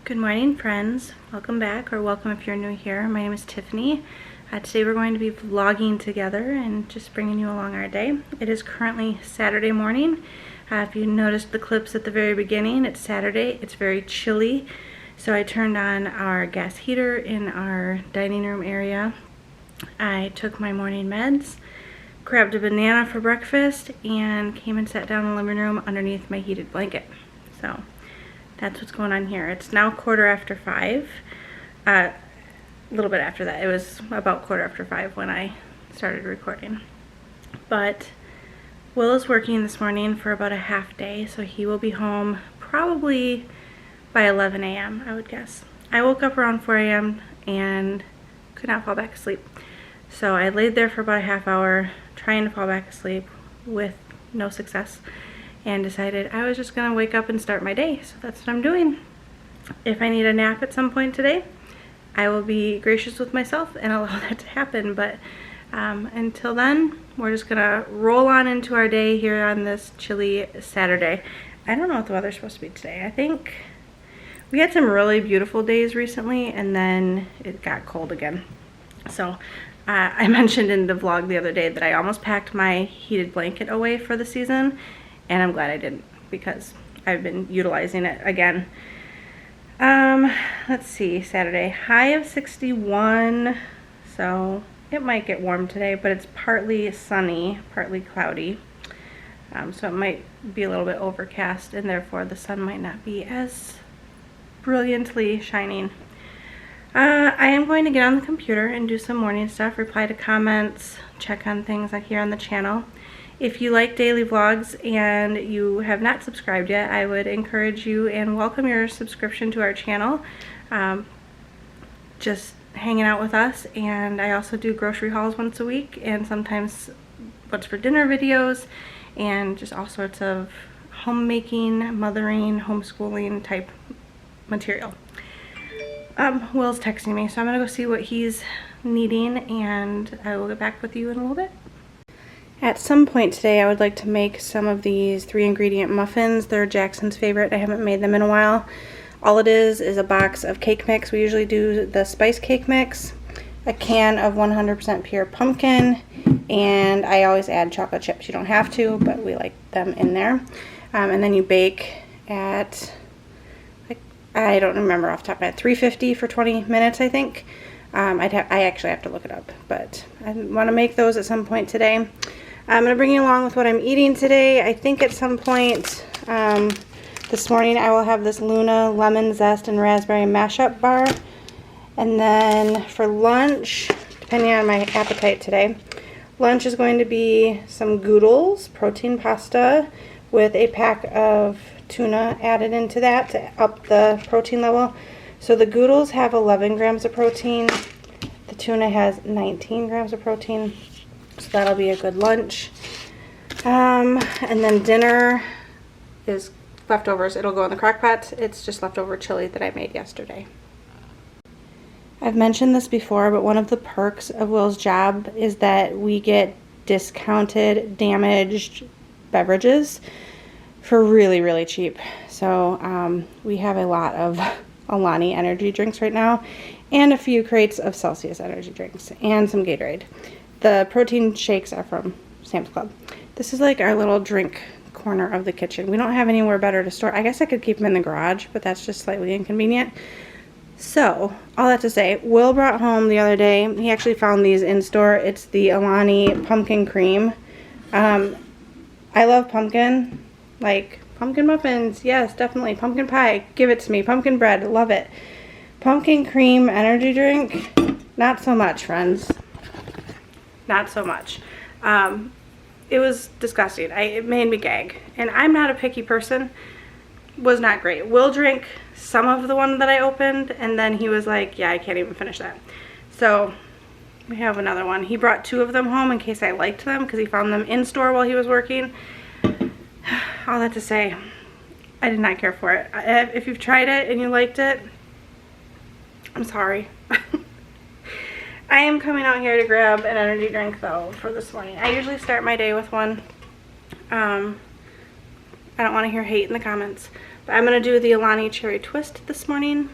Good morning, friends. Welcome back, or welcome if you're new here. My name is Tiffany. Today we're going to be vlogging together and just bringing you along our day. It is currently Saturday morning. If you noticed the clips at the very beginning, it's Saturday. It's very chilly, so I turned on our gas heater in our dining room area. I took my morning meds, grabbed a banana for breakfast, and came and sat down in the living room underneath my heated blanket. So that's what's going on here. It's now 5:15. A little bit after that. It was about 5:15 when I started recording. But Will is working this morning for about a half day, so he will be home probably by 11 a.m. I would guess. I woke up around 4 a.m. and could not fall back asleep. So I laid there for about a half hour trying to fall back asleep with no success, and decided I was just gonna wake up and start my day. So that's what I'm doing. If I need a nap at some point today, I will be gracious with myself and allow that to happen. But until then, we're just gonna roll on into our day here on this chilly Saturday. I don't know what the weather's supposed to be today. I think we had some really beautiful days recently, and then it got cold again. So I mentioned in the vlog the other day that I almost packed my heated blanket away for the season, and I'm glad I didn't, because I've been utilizing it again. Let's see, Saturday, high of 61, so it might get warm today, but it's partly sunny, partly cloudy. So it might be a little bit overcast, and therefore the sun might not be as brilliantly shining. I am going to get on the computer and do some morning stuff, reply to comments, check on things like here on the channel. If you like daily vlogs and you have not subscribed yet, I would encourage you and welcome your subscription to our channel. Just hanging out with us. And I also do grocery hauls once a week, and sometimes what's for dinner videos, and just all sorts of homemaking, mothering, homeschooling type material. Will's texting me, so I'm gonna go see what he's needing, and I will get back with you in a little bit. At some point today, I would like to make some of these 3-ingredient muffins. They're Jackson's favorite. I haven't made them in a while. All it is a box of cake mix. We usually do the spice cake mix, a can of 100% pure pumpkin, and I always add chocolate chips. You don't have to, but we like them in there. And then you bake at, I don't remember off the top of my head, 350 for 20 minutes, I think. I actually have to look it up, but I want to make those at some point today. I'm going to bring you along with what I'm eating today. I think at some point this morning I will have this Tuna lemon zest and raspberry mashup bar. And then for lunch, depending on my appetite today, lunch is going to be some goodles, protein pasta, with a pack of tuna added into that to up the protein level. So the goodles have 11 grams of protein. The tuna has 19 grams of protein. So that'll be a good lunch. And then dinner is leftovers. It'll go in the crock pot. It's just leftover chili that I made yesterday. I've mentioned this before, but one of the perks of Will's job is that we get discounted damaged beverages for really, really cheap. So we have a lot of Alani energy drinks right now, and a few crates of Celsius energy drinks, and some Gatorade. The protein shakes are from Sam's Club. This is like our little drink corner of the kitchen. We don't have anywhere better to store. I guess I could keep them in the garage, but that's just slightly inconvenient. So, all that to say, Will brought home the other day, he actually found these in store. It's the Alani pumpkin cream. I love pumpkin, like pumpkin muffins, yes, definitely. Pumpkin pie, give it to me. Pumpkin bread, love it. Pumpkin cream energy drink, not so much, friends. Not so much. It was disgusting. It made me gag. And I'm not a picky person. Was not great. Will drank some of the one that I opened, and then he was like, yeah, I can't even finish that. So we have another one. He brought 2 of them home in case I liked them, because he found them in store while he was working. All that to say, I did not care for it. If you've tried it and you liked it, I'm sorry. I am coming out here to grab an energy drink though for this morning. I usually start my day with one. I don't want to hear hate in the comments, But I'm going to do the Alani Cherry Twist this morning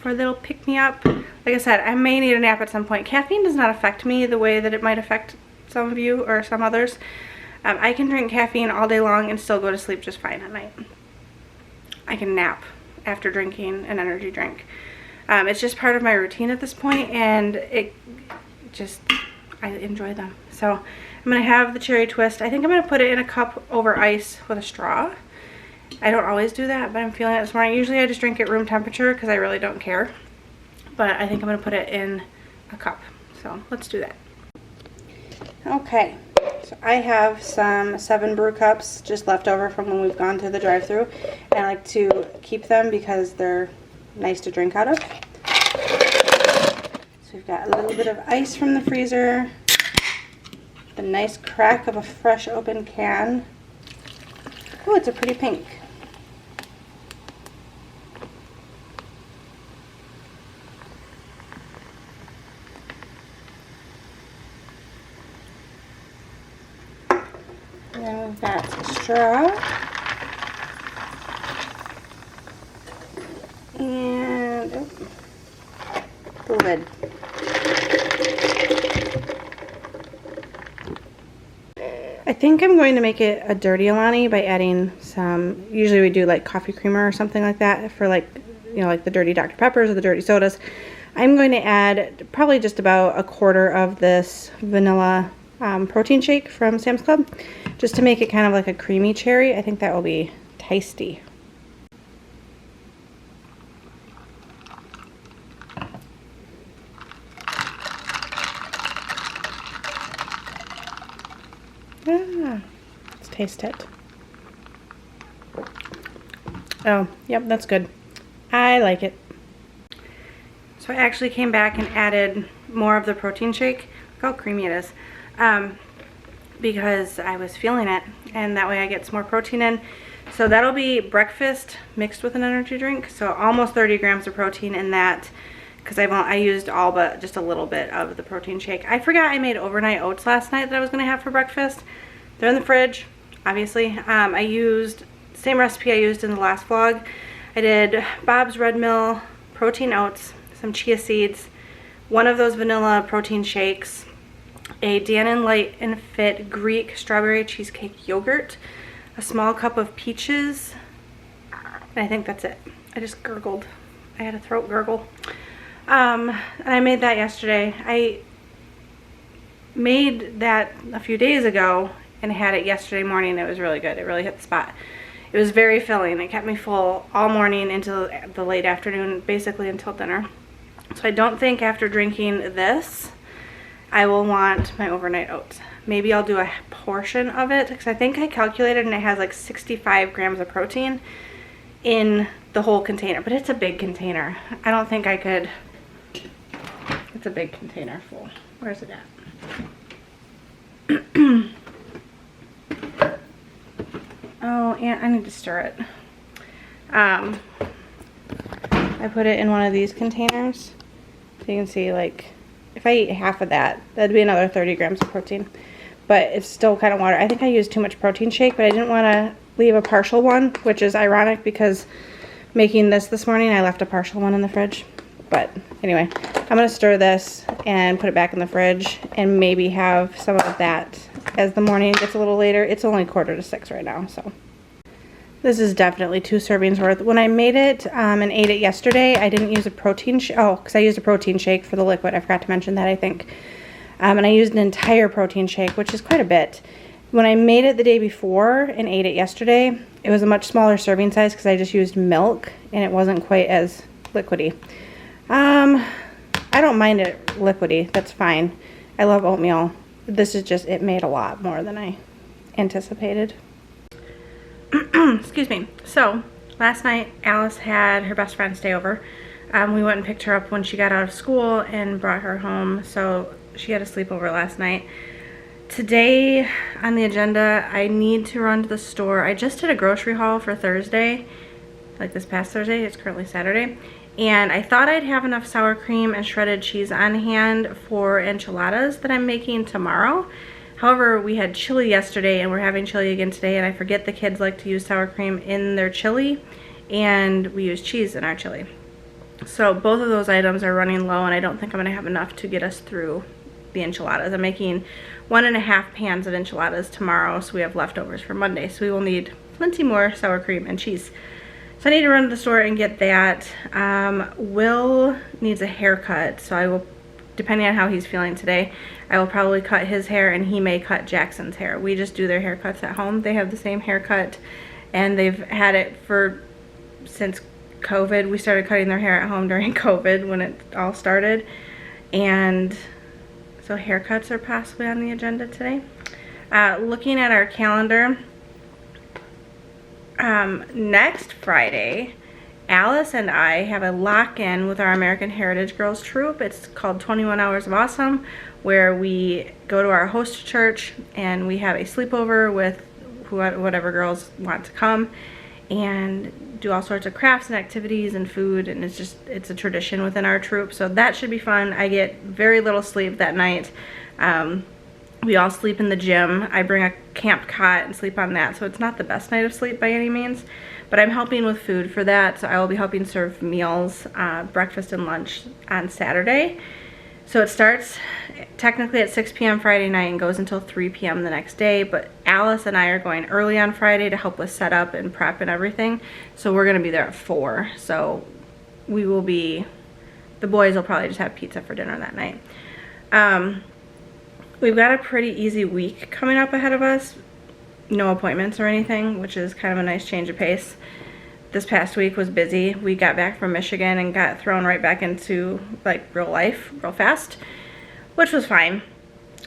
for a little pick-me-up. Like I said, I may need a nap at some point. Caffeine does not affect me the way that it might affect some of you or some others. I can drink caffeine all day long and still go to sleep just fine at night. I can nap after drinking an energy drink. It's just part of my routine at this point, and I enjoy them. So I'm going to have the cherry twist. I think I'm going to put it in a cup over ice with a straw. I don't always do that, but I'm feeling it this morning. Usually I just drink it room temperature because I really don't care. But I think I'm going to put it in a cup. So let's do that. Okay, so I have some 7 brew cups just left over from when we've gone through the drive-thru. I like to keep them because they're nice to drink out of. So we've got a little bit of ice from the freezer, the nice crack of a fresh open can. Oh, it's a pretty pink. And then we've got a straw. And the lid. I think I'm going to make it a dirty Alani by adding some, usually we do like coffee creamer or something like that for like, you know, like the dirty Dr. Peppers or the dirty sodas. I'm going to add probably just about a quarter of this vanilla protein shake from Sam's Club, just to make it kind of like a creamy cherry. I think that will be tasty. Let's taste it. Oh, yep, that's good. I like it. So I actually came back and added more of the protein shake. Look how creamy it is. Because I was feeling it, and that way I get some more protein in. So that'll be breakfast mixed with an energy drink. So almost 30 grams of protein in that, because I used all but just a little bit of the protein shake. I forgot I made overnight oats last night that I was going to have for breakfast. They're in the fridge, obviously. I used the same recipe I used in the last vlog. I did Bob's Red Mill protein oats, some chia seeds, one of those vanilla protein shakes, a Dannon Light and Fit Greek strawberry cheesecake yogurt, a small cup of peaches, and I think that's it. I just gurgled. I had a throat gurgle. And I made that yesterday. I made that a few days ago and had it yesterday morning. It was really good. It really hit the spot. It was very filling. It kept me full all morning into the late afternoon, basically until dinner. So I don't think after drinking this, I will want my overnight oats. Maybe I'll do a portion of it, because I think I calculated and it has like 65 grams of protein in the whole container, but it's a big container. I don't think I could. It's a big container full. Where's it at? Oh, and I need to stir it. I put it in one of these containers, so you can see, like, if I eat half of that, that'd be another 30 grams of protein. But it's still kind of water. I think I used too much protein shake, but I didn't want to leave a partial one, which is ironic because making this morning, I left a partial one in the fridge. But anyway, I'm going to stir this and put it back in the fridge and maybe have some of that as the morning gets a little later. It's only 5:45 right now, so. This is definitely 2 servings worth. When I made it and ate it yesterday, I didn't use a protein shake. Oh, because I used a protein shake for the liquid. I forgot to mention that, I think. And I used an entire protein shake, which is quite a bit. When I made it the day before and ate it yesterday, it was a much smaller serving size because I just used milk and it wasn't quite as liquidy. I don't mind it liquidy. That's fine. I love oatmeal. This is just, it made a lot more than I anticipated. Excuse me. So, last night Alice had her best friend stay over. We went and picked her up when she got out of school and brought her home. So, she had a sleepover last night. Today on the agenda, I need to run to the store. I just did a grocery haul for Thursday, like this past Thursday. It's currently Saturday. And I thought I'd have enough sour cream and shredded cheese on hand for enchiladas that I'm making tomorrow. However, we had chili yesterday and we're having chili again today, and I forget the kids like to use sour cream in their chili, and we use cheese in our chili. So both of those items are running low, and I don't think I'm gonna have enough to get us through the enchiladas. I'm making 1.5 pans of enchiladas tomorrow, so we have leftovers for Monday. So we will need plenty more sour cream and cheese. So I need to run to the store and get that. Will needs a haircut, so I will, depending on how he's feeling today, I will probably cut his hair, and he may cut Jackson's hair. We just do their haircuts at home. They have the same haircut, and they've had it since COVID. We started cutting their hair at home during COVID when it all started, and so haircuts are possibly on the agenda today. Looking at our calendar, next Friday, Alice and I have a lock-in with our American Heritage Girls Troop. It's called 21 Hours of Awesome, where we go to our host church and we have a sleepover with whatever girls want to come, and do all sorts of crafts and activities and food, and it's a tradition within our troop, so that should be fun. I get very little sleep that night. We all sleep in the gym. I bring a camp cot and sleep on that, so it's not the best night of sleep by any means, but I'm helping with food for that, so I will be helping serve meals, breakfast and lunch on Saturday. So it starts technically at 6 p.m. Friday night and goes until 3 p.m. the next day, but Alice and I are going early on Friday to help with setup and prep and everything, so we're going to be there at 4, so the boys will probably just have pizza for dinner that night. We've got a pretty easy week coming up ahead of us. No appointments or anything, which is kind of a nice change of pace. This past week was busy. We got back from Michigan and got thrown right back into like real life real fast, which was fine.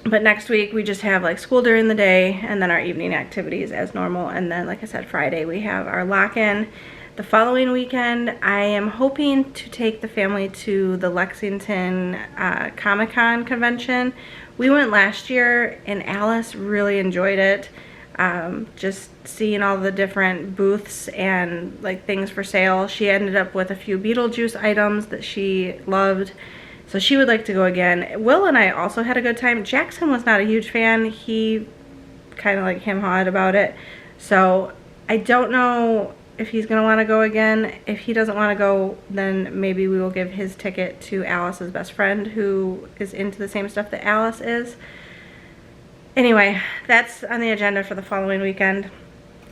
But next week we just have like school during the day and then our evening activities as normal. And then, like I said, Friday we have our lock-in. The following weekend, I am hoping to take the family to the Lexington Comic-Con convention. We went last year and Alice really enjoyed it. Just seeing all the different booths and like things for sale. She ended up with a few Beetlejuice items that she loved, so she would like to go again. Will and I also had a good time. Jackson was not a huge fan. He kind of like him-hawed about it, so I don't know if he's gonna want to go again. If he doesn't want to go, then maybe we will give his ticket to Alice's best friend who is into the same stuff that Alice is. Anyway, that's on the agenda for the following weekend.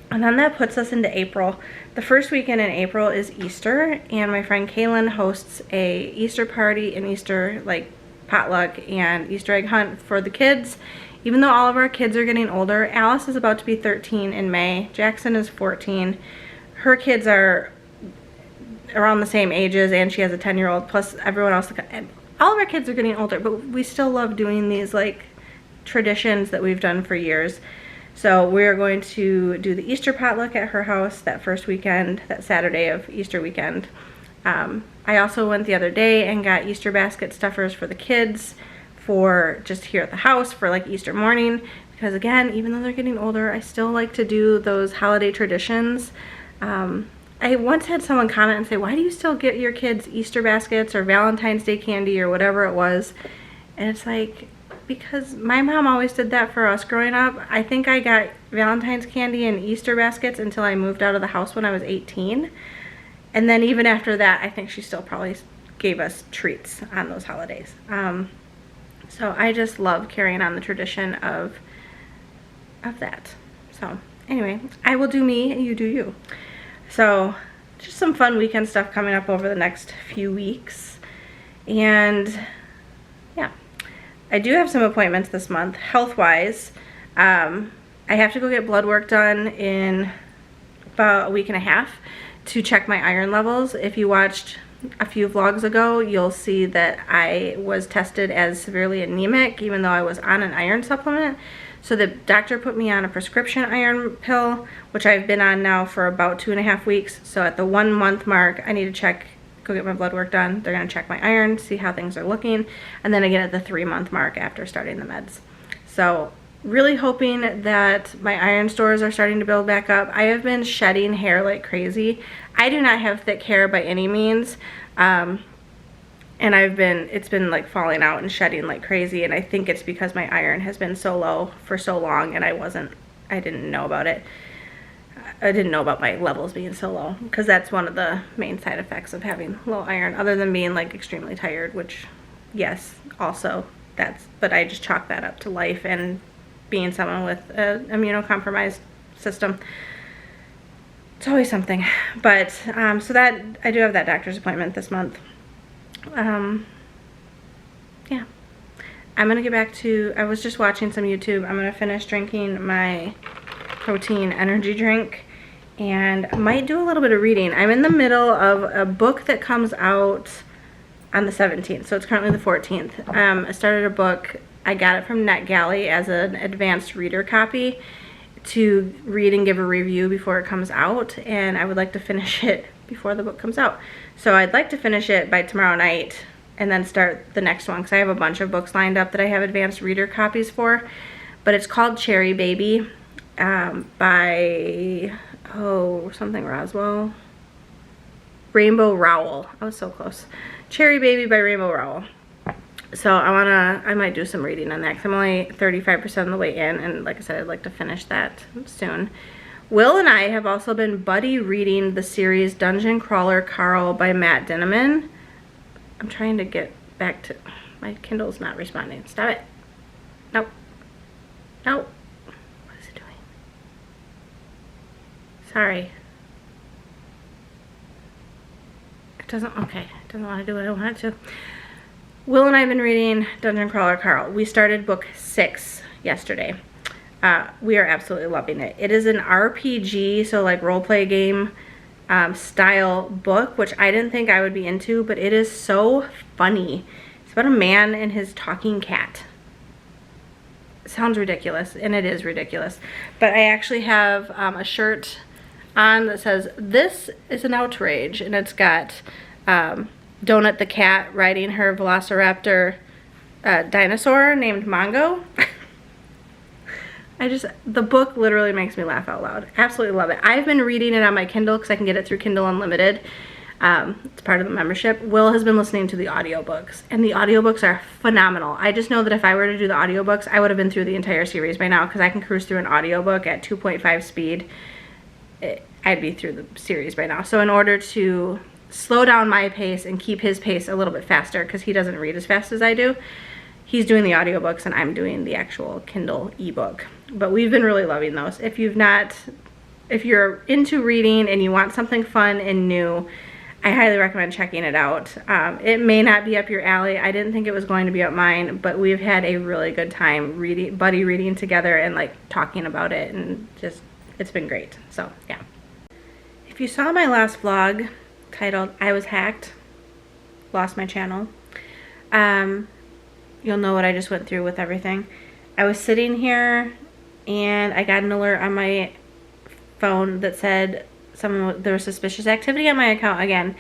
And then that puts us into April. The first weekend in April is Easter, and my friend Kaylin hosts a Easter party and Easter like potluck and Easter egg hunt for the kids. Even though all of our kids are getting older, Alice is about to be 13 in May. Jackson is 14. Her kids are around the same ages, and she has a 10-year-old, plus everyone else. All of our kids are getting older, but we still love doing these like traditions that we've done for years. So we're going to do the Easter potluck at her house that first weekend, that Saturday of Easter weekend. I also went the other day and got Easter basket stuffers for the kids for just here at the house for like Easter morning, because again, even though they're getting older, I still like to do those holiday traditions. I once had someone comment and say, why do you still get your kids Easter baskets or Valentine's Day candy or whatever it was? And it's like, because my mom always did that for us growing up. I think I got Valentine's candy and Easter baskets until I moved out of the house when I was 18. And then even after that, I think she still probably gave us treats on those holidays. So I just love carrying on the tradition of that. So anyway, I will do me and you do you. So just some fun weekend stuff coming up over the next few weeks. And yeah, I do have some appointments this month, health-wise. I have to go get blood work done in about a week and a half to check my iron levels. If you watched a few vlogs ago, you'll see that I was tested as severely anemic, even though I was on an iron supplement. So the doctor put me on a prescription iron pill, which I've been on now for about 2.5 weeks. So at the 1 month mark, I need to go get my blood work done. They're gonna check my iron, see how things are looking, and then again at the 3 month mark after starting the meds. So really hoping that my iron stores are starting to build back up. I have been shedding hair like crazy. I do not have thick hair by any means. And it's been like falling out and shedding like crazy, and I think it's because my iron has been so low for so long and I didn't know about it. I didn't know about my levels being so low, because that's one of the main side effects of having low iron, other than being like extremely tired, which yes, also but I just chalk that up to life and being someone with an immunocompromised system. It's always something. But so that I do have that doctor's appointment this month. Yeah, I'm gonna get back to, I was just watching some YouTube. I'm gonna finish drinking my protein energy drink and might do a little bit of reading. I'm in the middle of a book that comes out on the 17th, so it's currently the 14th. I started a book. I got it from NetGalley as an advanced reader copy to read and give a review before it comes out, and I would like to finish it before the book comes out. So I'd like to finish it by tomorrow night and then start the next one, because I have a bunch of books lined up that I have advanced reader copies for. But it's called Cherry Baby by, something Roswell. Rainbow Rowell. I was so close. Cherry Baby by Rainbow Rowell. So I might do some reading on that, because I'm only 35% of the way in, and like I said, I'd like to finish that soon. Will and I have also been buddy reading the series Dungeon Crawler Carl by Matt Dinneman. I'm trying to get back to, my Kindle's not responding. Stop it. Nope. Nope. What is it doing? Sorry. It doesn't want to do what I want it to. Will and I have been reading Dungeon Crawler Carl. We started book 6 yesterday. We are absolutely loving it. It is an RPG, so like role play game style book, which I didn't think I would be into, but it is so funny. It's about a man and his talking cat. It sounds ridiculous, and it is ridiculous. But I actually have a shirt on that says, "This is an outrage," and it's got Donut the cat riding her velociraptor dinosaur named Mongo. The book literally makes me laugh out loud. Absolutely love it. I've been reading it on my Kindle because I can get it through Kindle Unlimited. It's part of the membership. Will has been listening to the audiobooks, and the audiobooks are phenomenal. I just know that if I were to do the audiobooks, I would have been through the entire series by now, because I can cruise through an audiobook at 2.5 speed. I'd be through the series by now. So in order to slow down my pace and keep his pace a little bit faster, because he doesn't read as fast as I do, he's doing the audiobooks and I'm doing the actual Kindle ebook. But we've been really loving those. If you're into reading and you want something fun and new, I highly recommend checking it out. It may not be up your alley. I didn't think it was going to be up mine, but we've had a really good time buddy reading together and like talking about it, and just, it's been great. So yeah. If you saw my last vlog titled "I Was Hacked, Lost My Channel," you'll know what I just went through with everything. I was sitting here and I got an alert on my phone that said there was suspicious activity on my account again.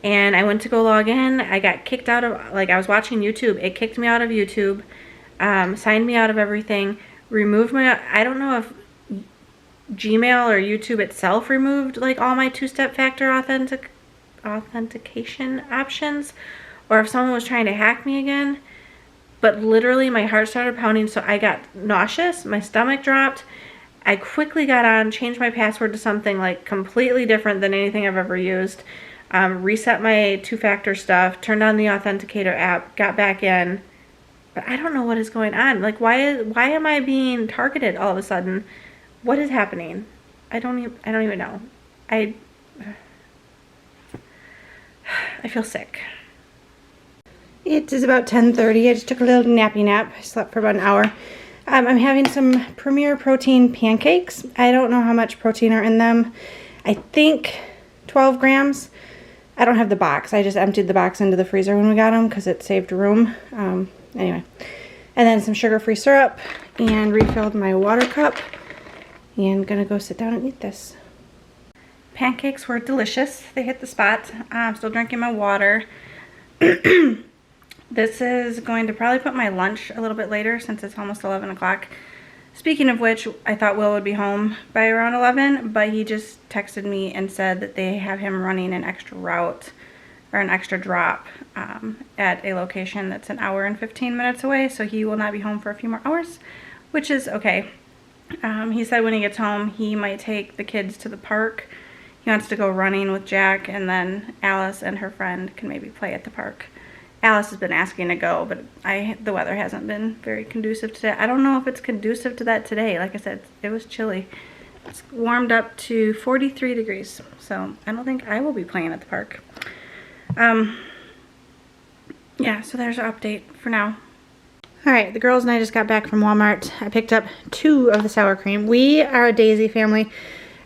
And I went to go log in. I got kicked out of, like, I was watching YouTube. It kicked me out of YouTube, signed me out of everything, removed my, I don't know if Gmail or YouTube itself removed like all my two-step factor authentication options, or if someone was trying to hack me again. But literally my heart started pounding, so I got nauseous, my stomach dropped. I quickly got on, changed my password to something like completely different than anything I've ever used, reset my two-factor stuff, turned on the authenticator app, got back in. But I don't know what is going on. Like, why am I being targeted all of a sudden? What is happening? I don't even know. I feel sick. It is about 10:30. I just took a little nappy nap. I slept for about an hour. I'm having some Premier Protein pancakes. I don't know how much protein are in them. I think 12 grams. I don't have the box. I just emptied the box into the freezer when we got them because it saved room. Anyway. And then some sugar-free syrup, and refilled my water cup. And gonna go sit down and eat this. Pancakes were delicious. They hit the spot. I'm still drinking my water. This is going to probably put my lunch a little bit later since it's almost 11 o'clock. Speaking of which, I thought Will would be home by around 11, but he just texted me and said that they have him running an extra route or an extra drop at a location that's an hour and 15 minutes away, so he will not be home for a few more hours, which is okay. He said when he gets home, he might take the kids to the park. He wants to go running with Jack, and then Alice and her friend can maybe play at the park. Alice has been asking to go, but the weather hasn't been very conducive to that. I don't know if it's conducive to that today. Like I said, it was chilly. It's warmed up to 43 degrees, so I don't think I will be playing at the park. Yeah, so there's our update for now. Alright, the girls and I just got back from Walmart. I picked up 2 of the sour cream. We are a Daisy family.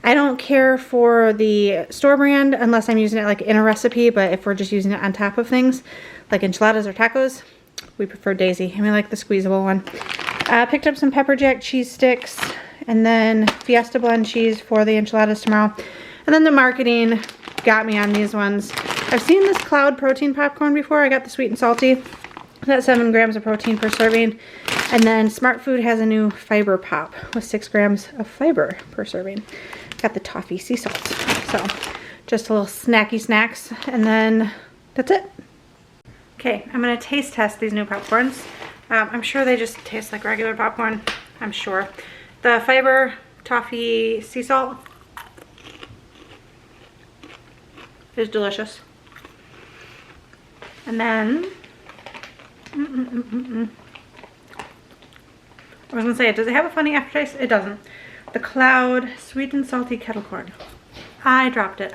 I don't care for the store brand unless I'm using it like in a recipe, but if we're just using it on top of things, like enchiladas or tacos, we prefer Daisy, and we like the squeezable one. I picked up some pepper jack cheese sticks, and then Fiesta blend cheese for the enchiladas tomorrow. And then the marketing got me on these ones. I've seen this Cloud protein popcorn before. I got the sweet and salty. That's 7 grams of protein per serving. And then Smart Food has a new fiber pop with 6 grams of fiber per serving. Got the toffee sea salt. So just a little snacky snacks, and then that's it. Okay, I'm gonna taste test these new popcorns. I'm sure they just taste like regular popcorn. I'm sure. The fiber toffee sea salt is delicious. And then, I was gonna say, does it have a funny aftertaste? It doesn't. The Cloud sweet and salty kettle corn. I dropped it.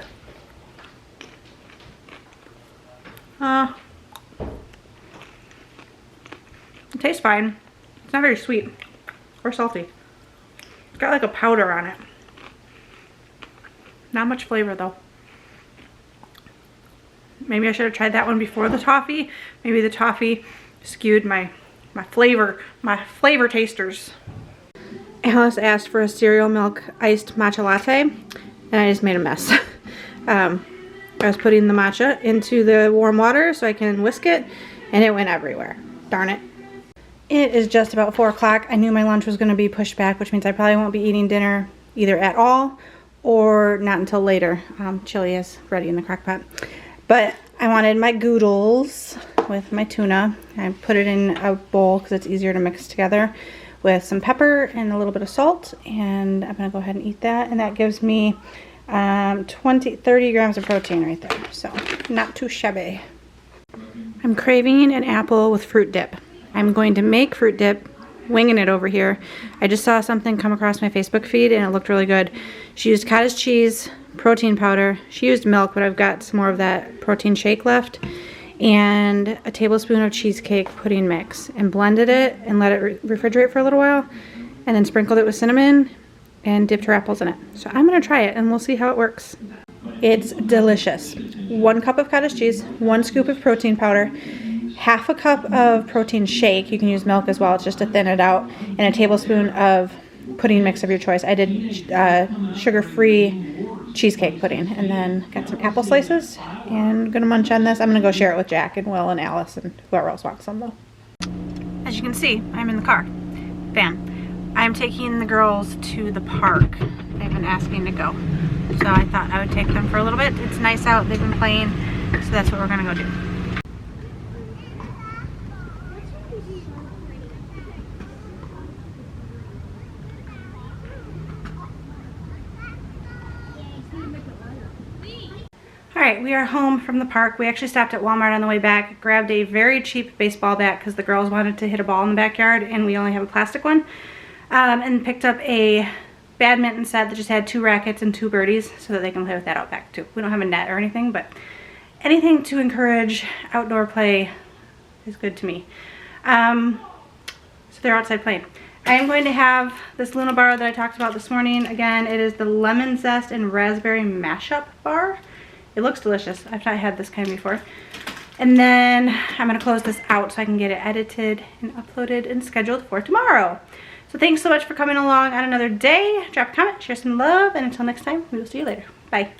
It tastes fine. It's not very sweet or salty. It's got like a powder on it. Not much flavor though. Maybe I should have tried that one before the toffee. Maybe the toffee skewed my flavor tasters. Alice asked for a cereal milk iced matcha latte, and I just made a mess. I was putting the matcha into the warm water so I can whisk it, and it went everywhere. Darn it. It is just about 4 o'clock. I knew my lunch was going to be pushed back, which means I probably won't be eating dinner either at all or not until later. Chili is ready in the crock pot. But I wanted my goodles with my tuna. I put it in a bowl because it's easier to mix together with some pepper and a little bit of salt. And I'm going to go ahead and eat that. And that gives me 30 grams of protein right there. So not too shabby. I'm craving an apple with fruit dip. I'm going to make fruit dip, winging it over here. I just saw something come across my Facebook feed and it looked really good. She used cottage cheese, protein powder. She used milk, but I've got some more of that protein shake left. And a tablespoon of cheesecake pudding mix. And blended it and let it refrigerate for a little while. And then sprinkled it with cinnamon and dipped her apples in it. So I'm going to try it and we'll see how it works. It's delicious. 1 cup of cottage cheese, 1 scoop of protein powder, half a cup of protein shake. You can use milk as well, it's just to thin it out, and a tablespoon of pudding mix of your choice. I did sugar-free cheesecake pudding, and then got some apple slices, and I'm gonna munch on this. I'm gonna go share it with Jack and Will and Alice and whoever else wants some though. As you can see, I'm in the car. Bam. I'm taking the girls to the park. They've been asking to go, so I thought I would take them for a little bit. It's nice out, they've been playing, so that's what we're gonna go do. Alright, we are home from the park. We actually stopped at Walmart on the way back, grabbed a very cheap baseball bat because the girls wanted to hit a ball in the backyard and we only have a plastic one, and picked up a badminton set that just had 2 rackets and 2 birdies so that they can play with that out back too. We don't have a net or anything, but anything to encourage outdoor play is good to me. So they're outside playing. I am going to have this Luna bar that I talked about this morning. Again, it is the lemon zest and raspberry mashup bar. It looks delicious. I've not had this kind before. And then I'm going to close this out so I can get it edited and uploaded and scheduled for tomorrow. So thanks so much for coming along on another day. Drop a comment, share some love, and until next time, we will see you later. Bye.